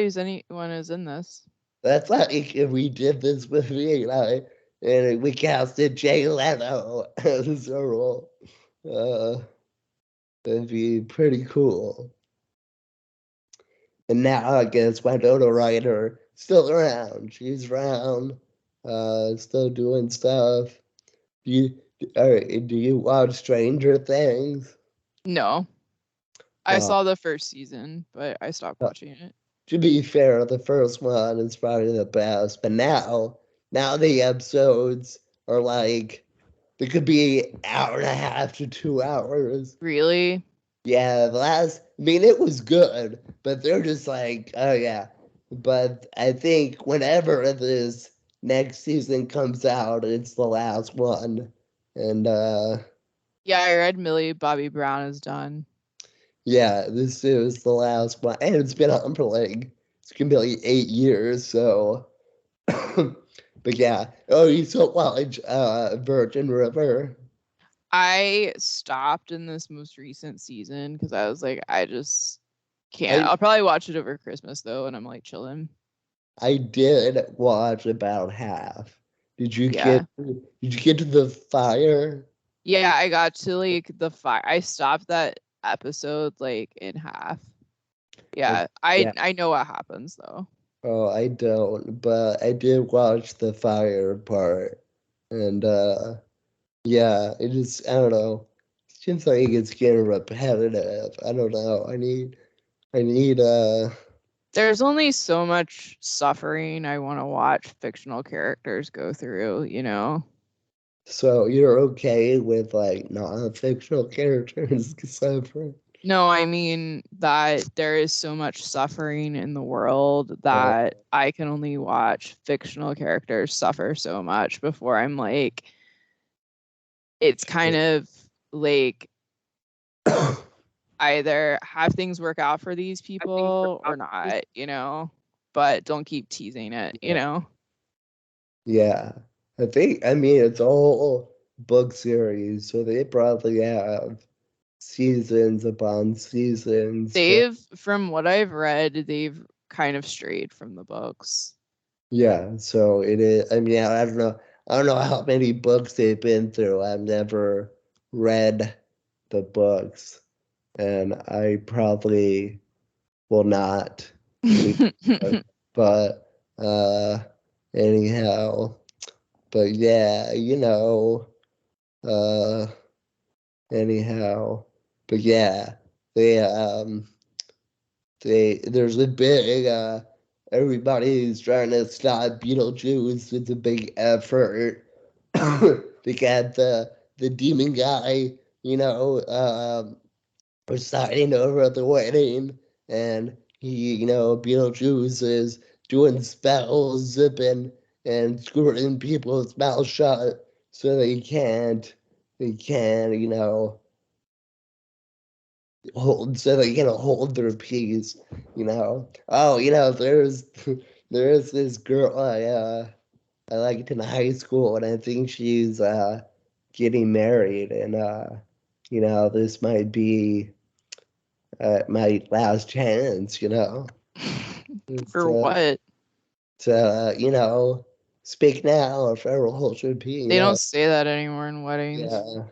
who's anyone is in this. that's like if we did this movie, you know, and we casted Jay Leno as a role. Uh, that'd be pretty cool. And now I guess Winona Ryder still around. She's around, still doing stuff. Do you do you watch Stranger Things? No. I Uh, saw the first season, but I stopped watching it. to be fair, the first one is probably the best, but now the episodes are like they could be an hour and a half to 2 hours. Really? Yeah, I mean, it was good, but they're just like, oh yeah. But I think whenever this next season comes out, it's the last one. And Yeah, I read Millie Bobby Brown is done. yeah, this is the last one. And it's been on for like, it's gonna be like 8 years, so. But yeah. Oh, you still watch Virgin River? I stopped in this most recent season because I was like, I just can't. I I'll probably watch it over Christmas though, and I'm like chilling. I did watch about half. Did you Yeah. get to the fire? Yeah, I got to like the fire. I stopped that episode like in half. Yeah, Yeah. I know what happens though. Oh, I don't, but I did watch the fire part. And yeah, it just I don't know. It seems like it's getting repetitive. I don't know. I need There's only so much suffering I want to watch fictional characters go through, you know? so you're okay with like non-fictional characters suffering? No, I mean that there is so much suffering in the world Uh, that I can only watch fictional characters suffer so much before I'm like, it's kind of like either have things work out for these people or not, you know? But don't keep teasing it, you know? yeah. I mean it's a whole book series, so they probably have seasons upon seasons. But From what I've read, they've kind of strayed from the books. yeah, so it is. I mean, I don't know. I don't know how many books they've been through. I've never read the books, and I probably will not read them. But anyhow, but yeah, you know, uh, anyhow, but yeah, they there's a big everybody's trying to stop Beetlejuice. It's a big effort to get the demon guy, you know, presiding over the wedding, and he, you know, Beetlejuice is doing spells, zipping and screwing people's mouths shut so they can, you know, hold so they can hold their peace, you know. Oh, you know, there's this girl I liked in high school, and I think she's getting married, and you know, this might be my last chance, you know. It's, For what? to you know, speak now or forever hold your peace, you They know. don't say that anymore in weddings. Yeah,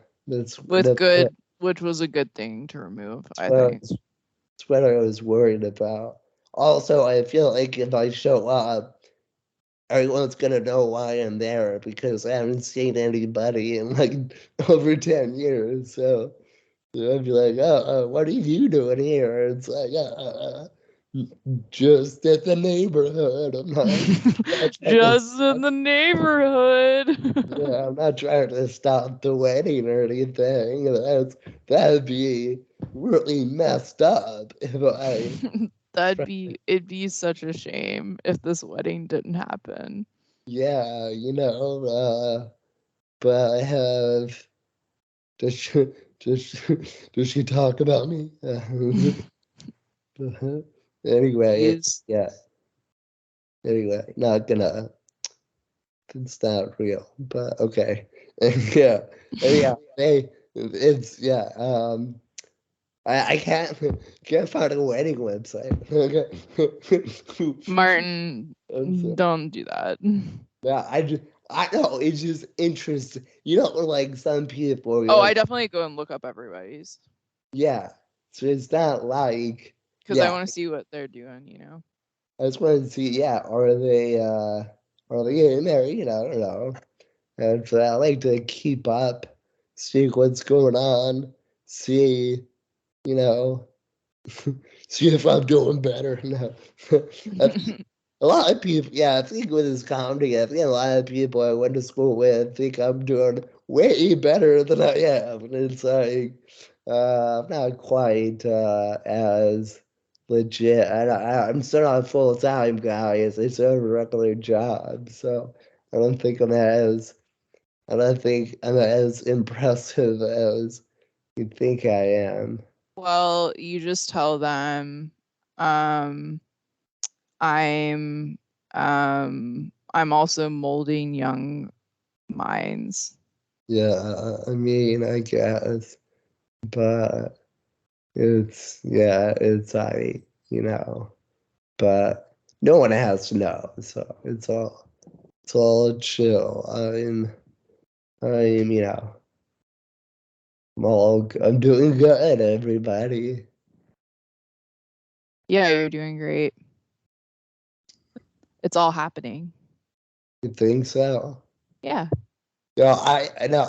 With good, which was a good thing to remove, I think. that's what I was worried about. Also, I feel like if I show up, everyone's gonna know why I'm there because I haven't seen anybody in like over 10 years. So I'd be like, "Oh, what are you doing here?" It's like, just at the neighborhood. I'm not trying to Just in the neighborhood. yeah, I'm not trying to stop the wedding or anything. That'd be really messed up if I It'd be such a shame if this wedding didn't happen. yeah, but I have does she does she, does she talk about me? Anyway, Please. yeah. Anyway, not gonna it's not real, but okay. Yeah. Yeah, it's yeah, I can't find a wedding website. Okay. Martin, So, don't do that. yeah, I know it's just interesting. Like some people, Oh, I definitely go and look up everybody's yeah. So it's not like because I yeah. want to see what they're doing. I just wanted to see yeah. Are they getting married? I don't know. And so I like to keep up, see what's going on, see you know see if I'm doing better. No. I think a lot of people, yeah, I think with this comedy, I think a lot of people I went to school with think I'm doing way better than I am. And it's like, I'm not quite as legit. I'm still not full time, guys. I still have a regular job. So I don't think I don't think I'm as impressive as you think I am. Well, you just tell them, um, I'm I'm also molding young minds. Yeah, I mean, I guess, but it's but no one has to know, so it's all chill. I'm I'm doing good, everybody. Yeah, you're doing great. It's all happening. You think so? Yeah. No, I know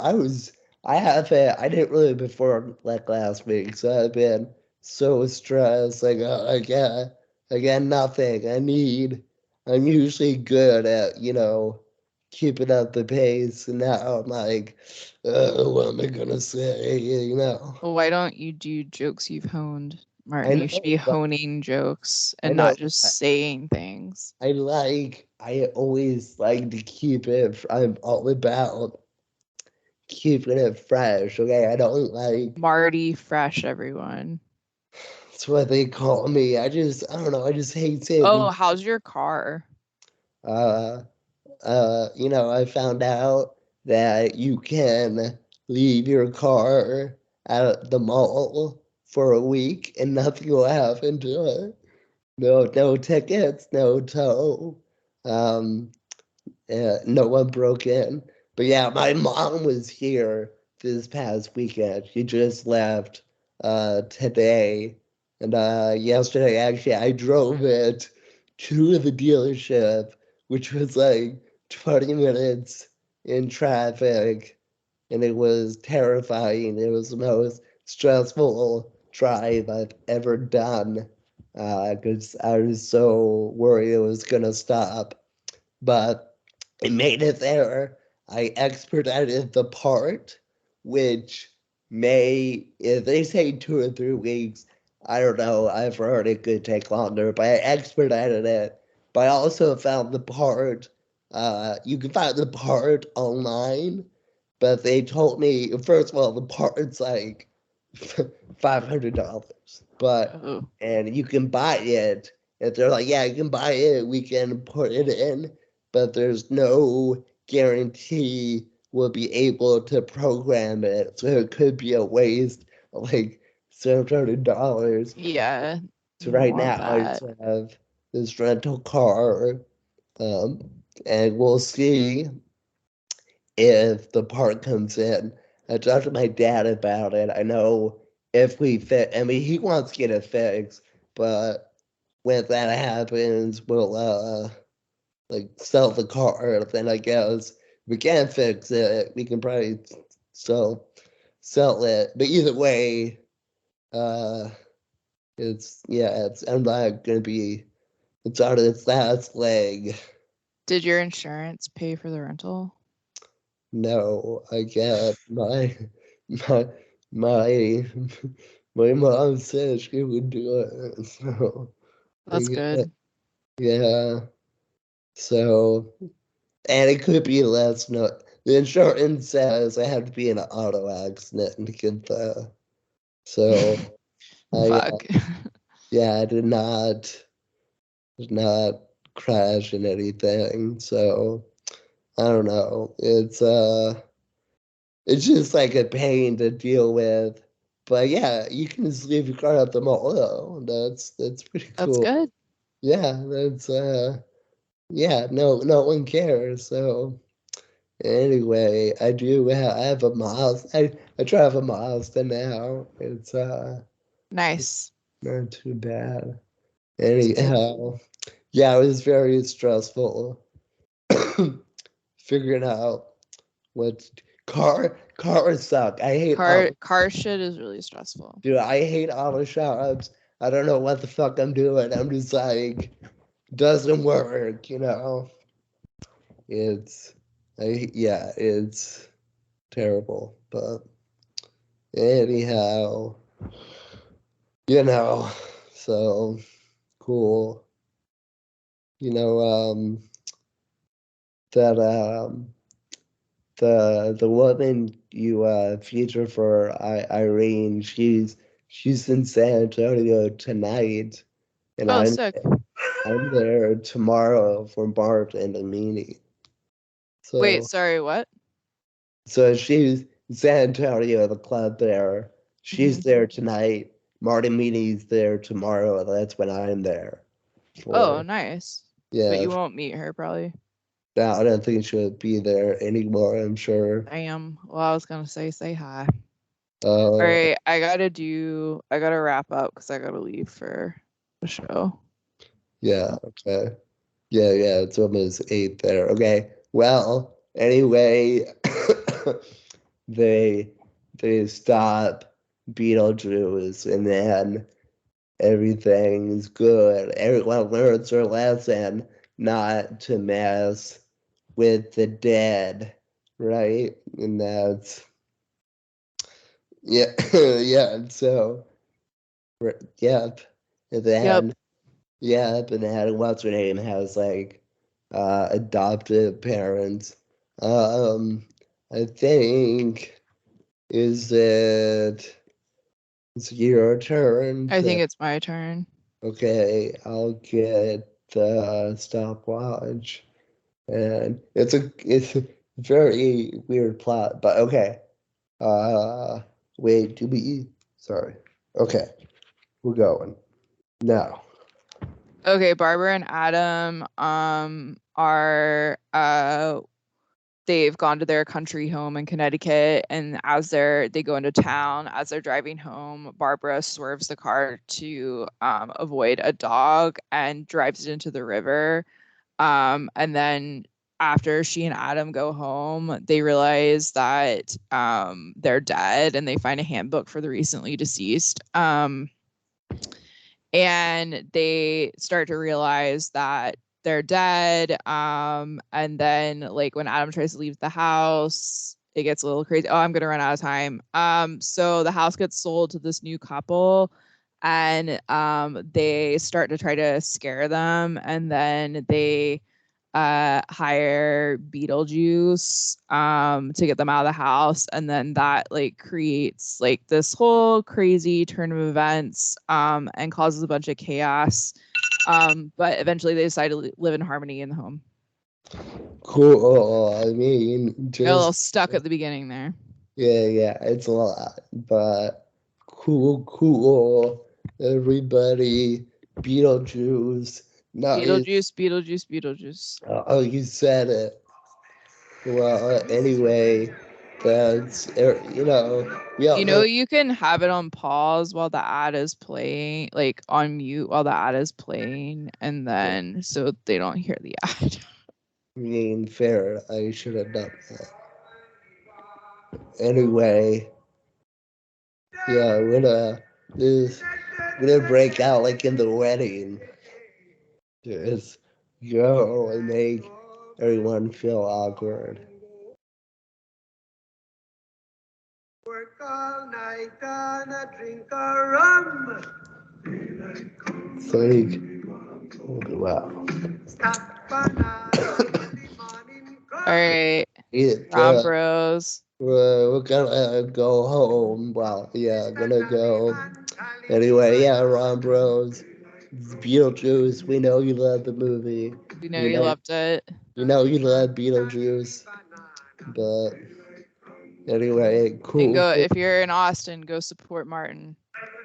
I didn't really before like last week, so I've been so stressed. Like I got nothing. I'm usually good at keeping up the pace, and now I'm like, what am I gonna say? Well, why don't you do jokes you've honed, I Martin? You should know, be but honing jokes I and know not just saying things. I always like to keep it. I'm all about keeping it fresh. Okay, I don't like. Marty Fresh, everyone. That's what they call me. I don't know. I just hate Oh, saying. how's your car? Uh, I found out that you can leave your car at the mall for a week and nothing will happen to it. No tickets, no tow. Um, no one broke in. But yeah, my mom was here this past weekend. She just left today. And yesterday, actually, I drove it to the dealership, which was like 20 minutes in traffic. And it was terrifying. It was the most stressful drive I've ever done because I was so worried it was going to stop. But it made it there. I expedited the part, which if they say 2 or 3 weeks, I don't know. I've heard it could take longer, but I expedited it. But I also found the part. You can find the part online, but they told me first of all the part's like $500, but Oh, and you can buy it. If they're like, yeah, you can buy it, we can put it in, but there's no guarantee we'll be able to program it. So it could be a waste of like $700. yeah. So You don't right want now I just that. have this rental car, um, and we'll see if the part comes in. I talked to my dad about it. I know if we fit, I mean, he wants to get it fixed, but when that happens, we'll like sell the car. Then I guess we can't fix it. We can probably sell sell it. But either way, uh, I'm not gonna be. It's on its last leg. Did your insurance pay for the rental? No, I get my my my mom said she would do it. So That's good. yeah. So and it could be less. No, the insurance says I have to be in an auto accident to get that. So I Fuck. I did not crash in anything. So I don't know. It's just like a pain to deal with. But yeah, you can just leave your car at the mall though. That's pretty That's cool. good. Yeah, no one cares. So anyway, I have a Mazda. I drive a Mazda now. It's Nice. not too bad. That's good. Anyhow, yeah, it was very stressful figuring out what cars suck. I hate Car shit is really stressful. dude, I hate auto shops. I don't know what the fuck I'm doing. I'm just like doesn't work, you know. It's it's terrible. But anyhow, you know, so cool. You know, that the woman you featured for Irene, she's in San Antonio tonight, and Oh, sick. I'm there tomorrow for Bart and Amini. Wait, So sorry, what? so she's in San Antonio, the club there. She's Mhm. there tonight. Martin Meany's there tomorrow. That's when I'm there. Oh, For nice. But yeah, you won't meet her probably. I don't think she'll be there anymore. I'm sure. Damn. Well, I was gonna say hi. All Uh, right, I gotta wrap up because I gotta leave for the show. yeah, okay. Yeah, it's almost 8 there. Okay. Well, anyway, they they stop Beetlejuice and then everything's good. Everyone learns their lesson not to mess with the dead, right? And that's yeah, yeah. So yep. And Yep. then yep, and then what's her name has like adoptive parents. Um, I think is it it's your turn. I think it's my turn. Okay, I'll get the stopwatch, and it's a very weird plot, but okay. Uh, wait, do we? Sorry. Okay, we're going now. Okay, Barbara and Adam are they've gone to their country home in Connecticut, and they go into town, as they're driving home, Barbara swerves the car to avoid a dog and drives it into the river. And then after she and Adam go home, they realize that they're dead, and they find a handbook for the recently deceased. And they start to realize that they're dead. And then like when Adam tries to leave the house, it gets a little crazy. Oh, I'm gonna run out of time. So the house gets sold to this new couple, and they start to try to scare them, and then they hire Beetlejuice to get them out of the house, and then that like creates like this whole crazy turn of events and causes a bunch of chaos. But eventually they decide to live in harmony in the home. Cool. I mean, Got a little just stuck at the beginning there. yeah, it's a lot, but cool. Everybody, Beetlejuice. No, Beetlejuice. oh, you said it. Well, anyway, you know, we all You know, know. you can have it on pause while the ad is playing, like on mute while the ad is playing, and then so they don't hear the ad. I mean, fair. I should have done that. Anyway, yeah, this gonna break out like in the wedding. Just go and make everyone feel awkward. Work all night gonna drink a rum. It's like, wow. Stack banana till the morning All come. right, It, Ron Bros. we're gonna go home. Well, yeah, gonna go. Anyway, yeah, Ron Bros. Beetlejuice. We know you love the movie. We know you loved it. You know you love Beetlejuice. But anyway, And cool. go if you're in Austin, go support Martin.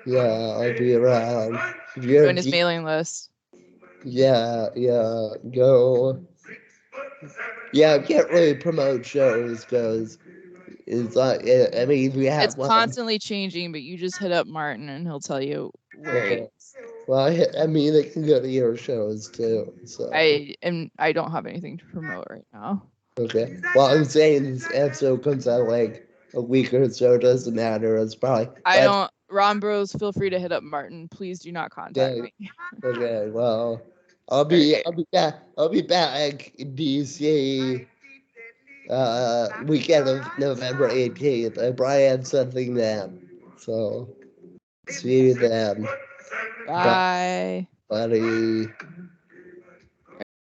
Yeah, I'll be around. If you're Join his mailing list. yeah, go. Yeah, I can't really promote shows because it's like, I mean, we have It's constantly changing, but you just hit up Martin and he'll tell you where he is. Well, I mean, they can go to your shows too. So I don't have anything to promote right now. okay. Well, I'm saying this episode comes out like a week or so. Doesn't matter. It's probably. I don't. Ron Bros, feel free to hit up Martin. Please do not contact me. Okay. Well, I'll be back. I'll be back in DC. Weekend of November 18th. I probably have something then. So see you then. Bye. Buddy.